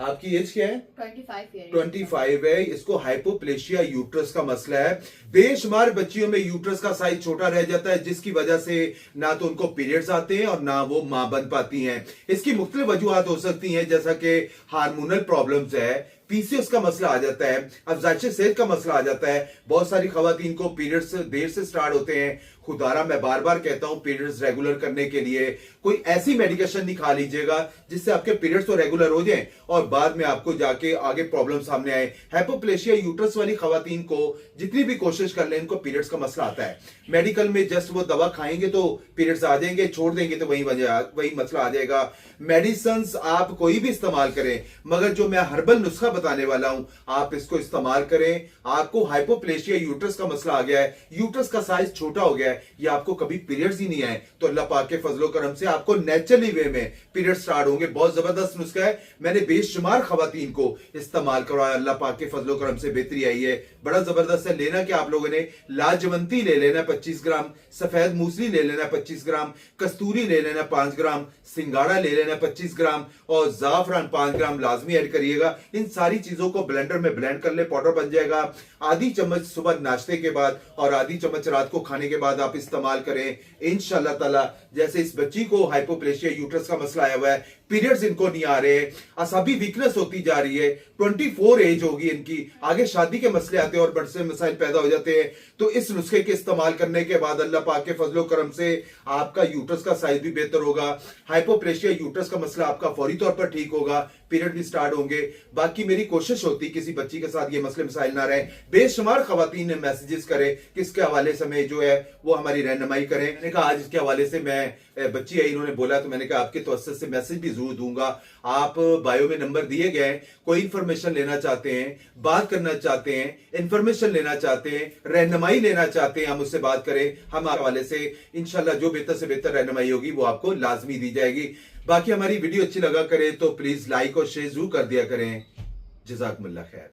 आपकी एज क्या है? 25 है। इसको हाइपोप्लेशिया यूट्रस का मसला है। बेशुमार बच्चियों में यूट्रस का साइज छोटा रह जाता है, जिसकी वजह से ना तो उनको पीरियड्स आते हैं और ना वो मां बन पाती हैं। इसकी मुख्तलिफ वजूहत हो सकती हैं, जैसा कि हार्मोनल प्रॉब्लम्स है, पीसीओएस का मसला आ जाता है, अफजाइश सेहत का मसला आ जाता है। बहुत सारी खवातीन को पीरियड्स देर से स्टार्ट होते हैं। खुदारा मैं बार बार कहता हूं, पीरियड्स रेगुलर करने के लिए कोई ऐसी मेडिकेशन नहीं खा लीजिएगा जिससे आपके पीरियड्स तो रेगुलर हो जाएं और बाद में आपको जाके आगे प्रॉब्लम सामने आए। हाइपोप्लेशिया यूट्रस वाली खवातीन को जितनी भी कोशिश कर लें, इनको पीरियड्स का मसला आता है। मेडिकल में जस्ट वो दवा खाएंगे तो पीरियड्स आ जाएंगे, छोड़ देंगे तो वही मसला आ जाएगा। मेडिसिन आप कोई भी इस्तेमाल करें, मगर जो मैं हर्बल नुस्खा बताने वाला हूं, आप इसको इस्तेमाल करें। आपको हाइपोप्लेशिया यूट्रस का मसला आ गया है, यूट्रस का साइज छोटा हो गया है, या आपको कभी पीरियड्स ही नहीं आए, तो अल्लाह पाक के फजलो करम से आपको नेचुरली वे में पीरियड स्टार्ट होंगे। बहुत जबरदस्त नुस्खा है, मैंने बेशुमार खवातीन को इस्तेमाल करवाया, अल्लाह पाक के फजलो करम से बेहतरी आई है। बड़ा जबरदस्त है। लेना क्या आप लोगों ने, लाजवंती ले लेना 25 ग्राम, सफेद मूसली ले लेना 25 ग्राम, कस्तूरी ले लेना 5 ग्राम, सिंगाड़ा ले लेना 25 ग्राम और जाफरान 5 ग्राम लाजमी ऐड करिएगा। इन सारी चीजों को ब्लेंडर में ब्लेंड कर ले, पाउडर बन जाएगा। आधी चम्मच सुबह नाश्ते के बाद और आधी चम्मच रात को खाने के बाद आप इस्तेमाल करें। इंशाअल्लाह ताला, जैसे इस बच्ची को हाइपोप्लेशिया यूट्रस का मसला आया हुआ है, पीरियड्स इनको नहीं आ रहे, असाबी वीकनेस होती जा रही है, 24 एज होगी इनकी, आगे शादी के मसले आते हैं और बड़े से मसाइल पैदा हो जाते हैं। तो इस नुस्खे के इस्तेमाल करने के बाद अल्लाह पाक के फजलो करम से आपका यूट्रस का साइज भी बेहतर होगा, हाइपोप्लेशिया यूट्रस का मसला आपका फौरी तौर पर ठीक होगा, पीरियड भी स्टार्ट होंगे। बाकी मेरी कोशिश होती किसी बच्ची के साथ ये मसले मसाइल ना रहे। बेशुमार खवातीन ने मैसेजेस करे किसके हवाले से मैं जो है वो हमारी रहनुमाई करें। मैंने कहा आज इसके हवाले से मैं, बच्ची आई, इन्होंने बोला, तो मैंने कहा आपके तवज्जुह से मैसेज भी जरूर दूंगा। आप बायो में नंबर दिए गए, कोई इंफॉर्मेशन लेना चाहते हैं, बात करना चाहते हैं, इंफॉर्मेशन लेना चाहते हैं, रहनुमाई लेना चाहते हैं, हम उससे बात करें। हम हवाले से इंशाल्लाह जो बेहतर से बेहतर रहनुमाई होगी वो आपको लाजमी दी जाएगी। बाकी हमारी वीडियो अच्छी लगा करे तो प्लीज लाइक और शेयर जरूर कर दिया करें। जज़ाकुमुल्लाह खैर।